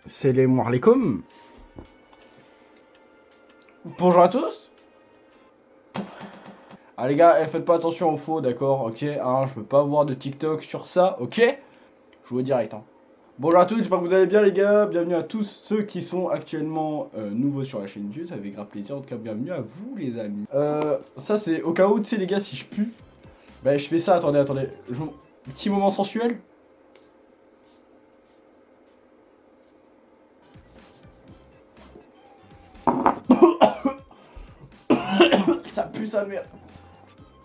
Salam alaikum. Bonjour à tous. Ah les gars, faites pas attention aux faux, d'accord, ok, hein, je veux pas voir de TikTok sur ça, ok. Je vous dis direct, hein. Bonjour à tous, j'espère que vous allez bien les gars, bienvenue à tous ceux qui sont actuellement nouveaux sur la chaîne YouTube, ça fait grave plaisir, en tout cas bienvenue à vous les amis. Ça c'est au cas où, tu sais les gars, si je pue, bah je fais ça, attendez, petit moment sensuel. Ça pue sa merde.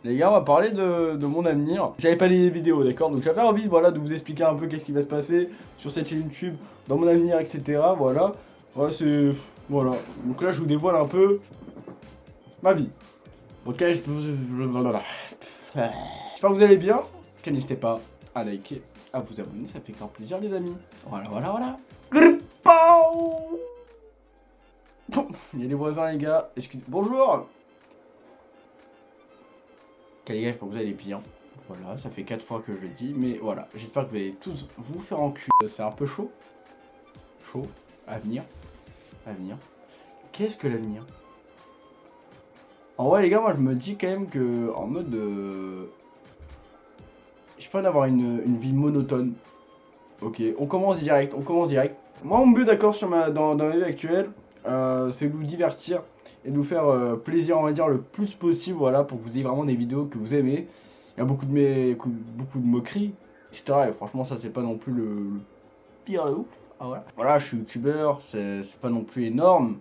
Les gars, on va parler de mon avenir. J'avais pas les vidéos, d'accord. Donc j'avais envie, voilà, de vous expliquer un peu qu'est-ce qui va se passer sur cette chaîne YouTube, dans mon avenir, etc. Voilà. Voilà, c'est... Voilà. Donc là, je vous dévoile un peu ma vie. En tout cas, j'espère que vous allez bien. N'hésitez pas à liker, à vous abonner, ça fait grand plaisir, les amis. Voilà, voilà, voilà. Gripao. Il y a les voisins, les gars. Bonjour. Ok, les gars, j'espère que vous allez bien. Voilà, ça fait 4 fois que je le dis, mais voilà, j'espère que vous allez tous vous faire en cul. C'est un peu chaud. Chaud. Avenir. Avenir. Qu'est-ce que l'avenir? En vrai, les gars, moi je me dis quand même que, en mode. J'ai pas d'avoir une vie monotone. Ok, on commence direct, on commence direct. Moi, mon but, d'accord, dans ma vie actuelle, c'est de vous divertir et de vous faire plaisir, on va dire, le plus possible, voilà, pour que vous ayez vraiment des vidéos que vous aimez. Il y a beaucoup de moqueries, etc. Et franchement, ça, c'est pas non plus le pire de ouf. Ah, voilà. Voilà, je suis youtubeur, c'est pas non plus énorme.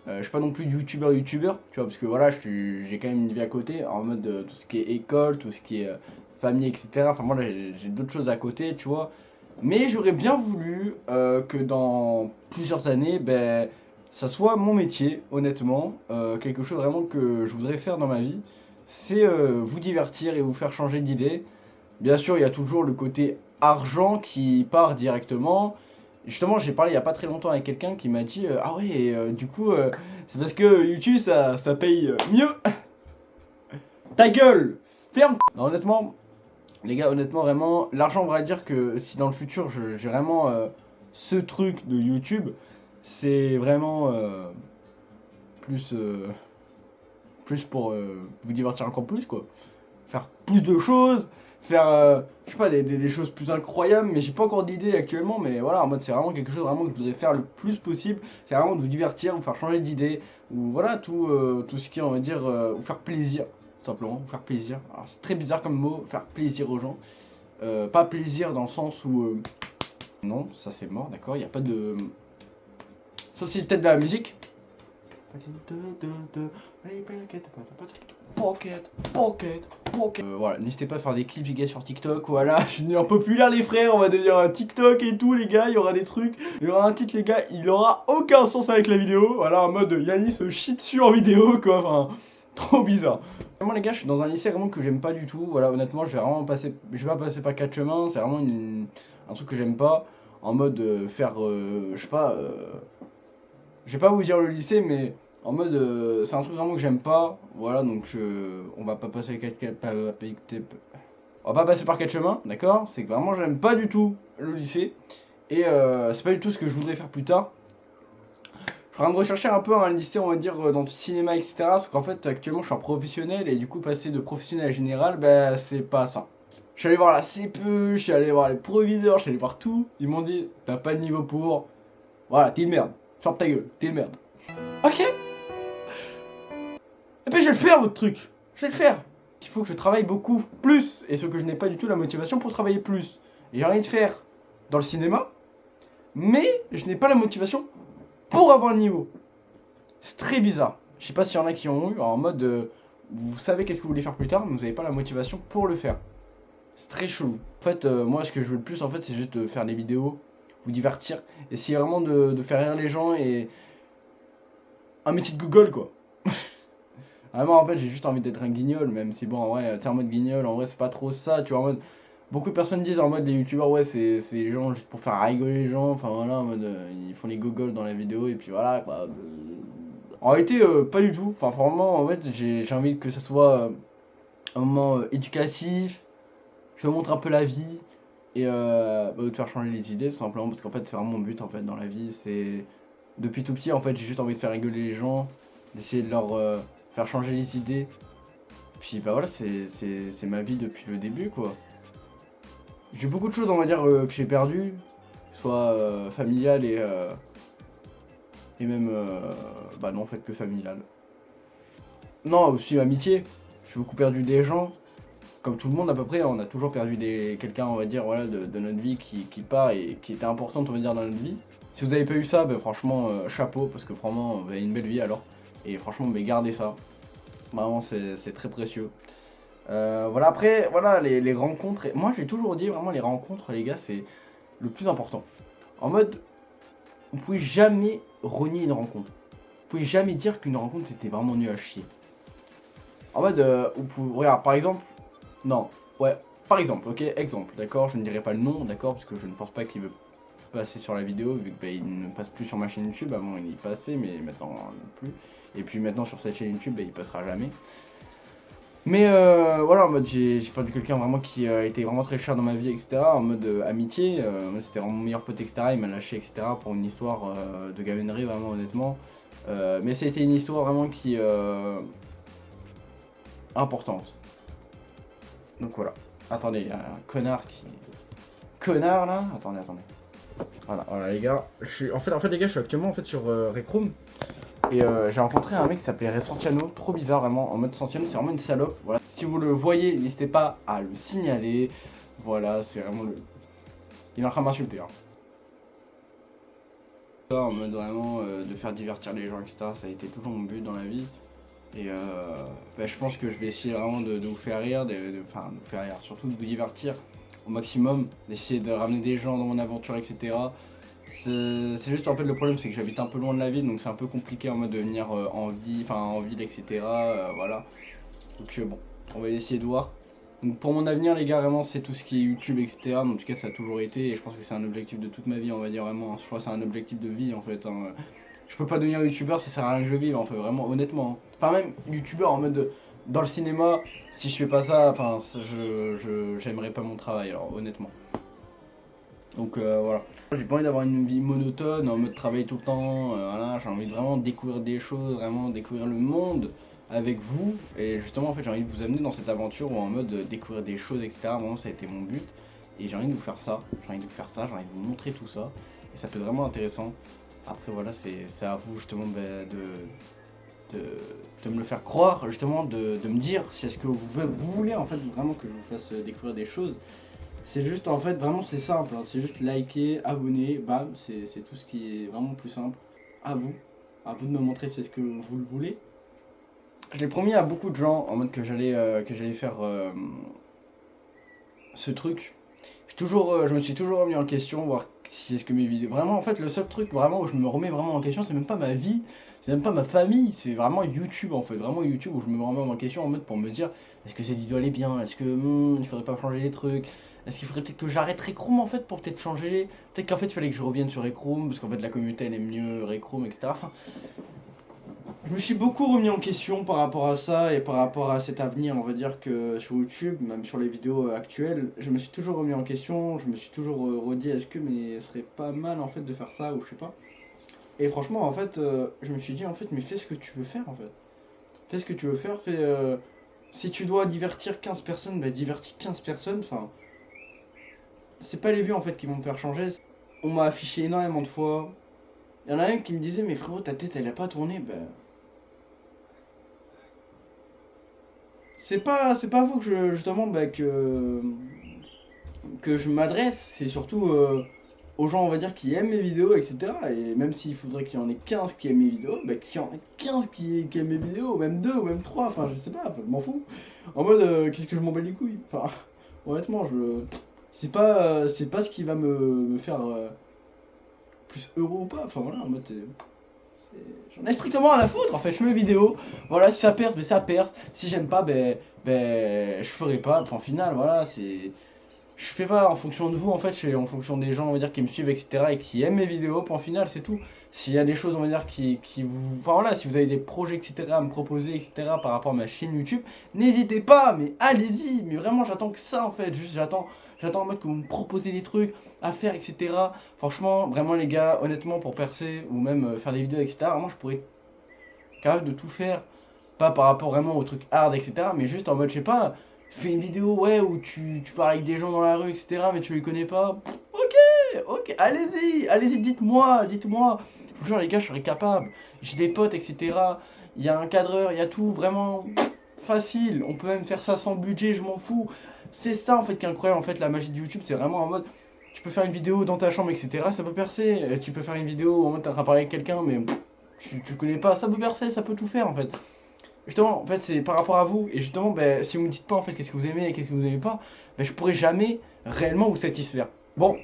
Je suis pas non plus youtubeur, tu vois, parce que voilà, j'ai quand même une vie à côté, en mode tout ce qui est école, tout ce qui est famille, etc. Enfin, moi, là, j'ai d'autres choses à côté, tu vois. Mais j'aurais bien voulu que dans plusieurs années, ben, ça soit mon métier, honnêtement. Quelque chose vraiment que je voudrais faire dans ma vie, c'est vous divertir et vous faire changer d'idée. Bien sûr, il y a toujours le côté argent qui part directement. Justement, j'ai parlé il y a pas très longtemps avec quelqu'un qui m'a dit ah ouais, du coup, c'est parce que YouTube ça paye mieux. Ta gueule. Ferme. Non, honnêtement, les gars, honnêtement, vraiment, l'argent, on va dire que si dans le futur j'ai vraiment ce truc de YouTube, c'est vraiment plus, plus pour vous divertir encore plus, quoi. Faire plus de choses, faire, je sais pas, des choses plus incroyables, mais j'ai pas encore d'idée actuellement, mais voilà, en mode c'est vraiment quelque chose vraiment que je voudrais faire le plus possible, c'est vraiment de vous divertir, vous faire changer d'idée, ou voilà, tout ce qui est, on va dire, vous faire plaisir, tout simplement, vous faire plaisir. Alors c'est très bizarre comme mot, faire plaisir aux gens. Pas plaisir dans le sens où... Non, ça c'est mort, d'accord, il n'y a pas de... Sauf si peut-être de la musique. Pocket. Voilà, n'hésitez pas à faire des clips les gars sur TikTok, voilà, je suis devenu populaire les frères, on va devenir un TikTok et tout les gars, il y aura des trucs, il y aura un titre les gars, il aura aucun sens avec la vidéo, voilà, en mode Yannis se chie dessus en vidéo quoi, enfin, trop bizarre. Vraiment les gars, je suis dans un lycée vraiment que j'aime pas du tout, voilà, honnêtement, je vais pas passer par quatre chemins, c'est vraiment un truc que j'aime pas, en mode faire, je sais pas, je vais pas vous dire le lycée, mais en mode, c'est un truc vraiment que j'aime pas. Voilà, donc on va pas passer on va pas passer par quatre chemins, d'accord. C'est que vraiment j'aime pas du tout le lycée. Et c'est pas du tout ce que je voudrais faire plus tard. Je suis en train de rechercher un peu un lycée, on va dire, dans le cinéma, etc. Parce qu'en fait, actuellement, je suis un professionnel. Et du coup, passer de professionnel à général, bah, c'est pas ça. Je suis allé voir la CPE, je suis allé voir les proviseurs, je suis allé voir tout. Ils m'ont dit, t'as pas de niveau pour. Voilà, t'es une merde. Ferme ta gueule, t'es une merde. Ok. Et puis je vais le faire votre truc. Je vais le faire. Il faut que je travaille beaucoup plus. Et ce que je n'ai pas du tout la motivation pour travailler plus. Et j'ai envie de faire dans le cinéma. Mais je n'ai pas la motivation pour avoir le niveau. C'est très bizarre. Je sais pas s'il y en a qui ont eu en mode vous savez qu'est-ce que vous voulez faire plus tard, mais vous n'avez pas la motivation pour le faire. C'est très chelou. En fait, moi ce que je veux le plus en fait c'est juste faire des vidéos, vous divertir, essayer vraiment de faire rire les gens et un métier de Google quoi. Vraiment, en fait, j'ai juste envie d'être un guignol, même si bon, en vrai, t'es en mode guignol, en vrai, c'est pas trop ça, tu vois, en mode. Beaucoup de personnes disent en mode les youtubeurs, ouais, c'est les gens juste pour faire rigoler les gens, enfin voilà, en mode ils font les gogoles dans la vidéo et puis voilà, quoi. En réalité, pas du tout, enfin vraiment, en fait, j'ai envie que ça soit un moment éducatif, je vous montre un peu la vie, et de te faire changer les idées tout simplement, parce qu'en fait c'est vraiment mon but en fait dans la vie. C'est depuis tout petit en fait j'ai juste envie de faire rigoler les gens, d'essayer de leur faire changer les idées. Puis bah voilà, c'est ma vie depuis le début quoi. J'ai beaucoup de choses on va dire que j'ai perdu, soit familiales et même bah non en fait que familiales. Non aussi amitié, j'ai beaucoup perdu des gens. Comme tout le monde à peu près, on a toujours perdu quelqu'un, on va dire, voilà, de notre vie qui part et qui était importante, on va dire, dans notre vie. Si vous avez pas eu ça, ben, franchement, chapeau, parce que franchement, vous avez une belle vie alors. Et franchement, ben, gardez ça. Vraiment, c'est très précieux. Voilà, après, voilà, les rencontres. Moi, j'ai toujours dit, vraiment, les rencontres, les gars, c'est le plus important. En mode, vous pouvez jamais renier une rencontre. Vous pouvez jamais dire qu'une rencontre, c'était vraiment nul à chier. En mode, vous pouvez, regarde, par exemple, non, ouais, par exemple, ok, exemple, d'accord, je ne dirai pas le nom, d'accord, parce que je ne pense pas qu'il veut passer sur la vidéo, vu qu'il bah, ne passe plus sur ma chaîne YouTube, avant il y passait, mais maintenant non plus. Et puis maintenant sur cette chaîne YouTube, bah, il passera jamais. Mais voilà, en mode j'ai perdu quelqu'un vraiment qui était vraiment très cher dans ma vie, etc. En mode amitié, c'était vraiment mon meilleur pote, etc. Il m'a lâché, etc. pour une histoire de gamainerie, vraiment honnêtement. Mais ça a été une histoire vraiment qui importante. Donc voilà. Attendez, il y a un connard qui. Connard là. Attendez. Voilà les gars. En fait les gars, je suis actuellement en fait sur Rec Room. Et j'ai rencontré un mec qui s'appelait Ray Santiano, trop bizarre vraiment. En mode Santiano, c'est vraiment une salope. Voilà. Si vous le voyez, n'hésitez pas à le signaler. Voilà, c'est vraiment le. Il est en train de m'insulter. Hein. En mode vraiment de faire divertir les gens, etc. Ça a été toujours mon but dans la vie. Et bah, je pense que je vais essayer vraiment de vous faire rire, enfin de vous faire rire, surtout de vous divertir au maximum, d'essayer de ramener des gens dans mon aventure, etc. C'est juste en fait le problème c'est que j'habite un peu loin de la ville, donc c'est un peu compliqué en mode de venir en ville, etc. Voilà. Donc bon, on va essayer de voir. Donc pour mon avenir les gars, vraiment c'est tout ce qui est YouTube, etc. En tout cas ça a toujours été et je pense que c'est un objectif de toute ma vie, on va dire vraiment. Je crois que c'est un objectif de vie en fait. Hein. Je peux pas devenir youtubeur, ça sert à rien que je vive, en fait, vraiment, honnêtement. Hein. Enfin, même youtubeur en mode dans le cinéma, si je fais pas ça, enfin, j'aimerais pas mon travail, alors honnêtement. Donc voilà. J'ai pas envie d'avoir une vie monotone, en mode travail tout le temps, voilà, j'ai envie de vraiment découvrir des choses, vraiment découvrir le monde avec vous. Et justement, en fait, j'ai envie de vous amener dans cette aventure où en mode découvrir des choses, etc. Vraiment, ça a été mon but. Et j'ai envie de vous faire ça, j'ai envie de vous montrer tout ça. Et ça peut être vraiment intéressant. Après voilà, c'est à vous justement bah, de me le faire croire, justement, de me dire si est-ce que vous voulez en fait vraiment que je vous fasse découvrir des choses. C'est juste en fait vraiment c'est simple, hein. C'est juste liker, abonner, bam, c'est tout ce qui est vraiment plus simple. À vous de me montrer si est-ce que vous le voulez. Je l'ai promis à beaucoup de gens en mode que j'allais faire ce truc. Je me suis toujours remis en question, voir si est-ce que mes vidéos. Vraiment, en fait, le seul truc vraiment où je me remets vraiment en question, c'est même pas ma vie, c'est même pas ma famille, c'est vraiment YouTube en fait. Vraiment YouTube où je me remets en question en mode pour me dire est-ce que cette vidéo elle est bien, est-ce que il faudrait pas changer les trucs, est-ce qu'il faudrait peut-être que j'arrête Recroom en fait pour peut-être changer. Peut-être qu'en fait il fallait que je revienne sur Recroom parce qu'en fait la communauté elle aime mieux Recroom, etc. Enfin, je me suis beaucoup remis en question par rapport à ça et par rapport à cet avenir, on va dire que sur YouTube, même sur les vidéos actuelles, je me suis toujours remis en question, je me suis toujours redit est-ce que mais ce serait pas mal en fait de faire ça ou je sais pas. Et franchement en fait, je me suis dit en fait mais fais ce que tu veux faire en fait. Fais ce que tu veux faire, si tu dois divertir 15 personnes, bah divertis 15 personnes, enfin c'est pas les vues en fait qui vont me faire changer. On m'a affiché énormément de fois. Il y en a un qui me disait mais frérot ta tête elle a pas tourné, ben c'est pas vous que justement bah, que je m'adresse, c'est surtout aux gens on va dire qui aiment mes vidéos, etc. Et même s'il faudrait qu'il y en ait 15 qui aiment mes vidéos, bah qu'il y en ait 15 qui aiment mes vidéos, ou même 2 ou même 3 enfin je sais pas, enfin, je m'en fous. En mode qu'est-ce que je m'en bats les couilles. Enfin honnêtement c'est pas ce qui va me faire plus heureux ou pas, enfin voilà, en mode j'en ai strictement rien à foutre en fait, je mets mes vidéos, voilà, si ça perce, ben ça perce, si j'aime pas, je ferai pas, en final, voilà, c'est. Je fais pas en fonction de vous en fait, je fais en fonction des gens on va dire qui me suivent etc et qui aiment mes vidéos, point final, c'est tout. S'il y a des choses on va dire qui vous. Enfin voilà, si vous avez des projets etc à me proposer etc par rapport à ma chaîne YouTube, n'hésitez pas, mais allez-y, mais vraiment j'attends que ça en fait, juste J'attends en mode que vous me proposez des trucs à faire, etc. Franchement, vraiment les gars, honnêtement, pour percer ou même faire des vidéos, etc., moi je pourrais être capable de tout faire. Pas par rapport vraiment aux trucs hard, etc. Mais juste en mode, je sais pas, fais une vidéo, ouais, où tu parles avec des gens dans la rue, etc. Mais tu les connais pas. Ok, allez-y, dites-moi. Je vous jure, les gars, je serais capable. J'ai des potes, etc. Il y a un cadreur, il y a tout, vraiment facile. On peut même faire ça sans budget, je m'en fous. C'est ça en fait qui est incroyable. En fait, la magie de YouTube, c'est vraiment en mode, tu peux faire une vidéo dans ta chambre, etc. Ça peut percer. Tu peux faire une vidéo en mode, t'es en train de parler avec quelqu'un, mais tu connais pas. Ça peut percer, ça peut tout faire en fait. Justement, en fait, c'est par rapport à vous. Et justement, ben, si vous me dites pas en fait qu'est-ce que vous aimez et qu'est-ce que vous n'aimez pas, ben, je pourrais jamais réellement vous satisfaire. Bon,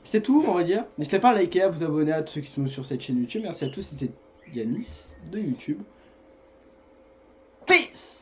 c'est tout, on va dire. N'hésitez pas à liker, à vous abonner à tous ceux qui sont sur cette chaîne YouTube. Merci à tous, c'était Yanis de YouTube. Peace!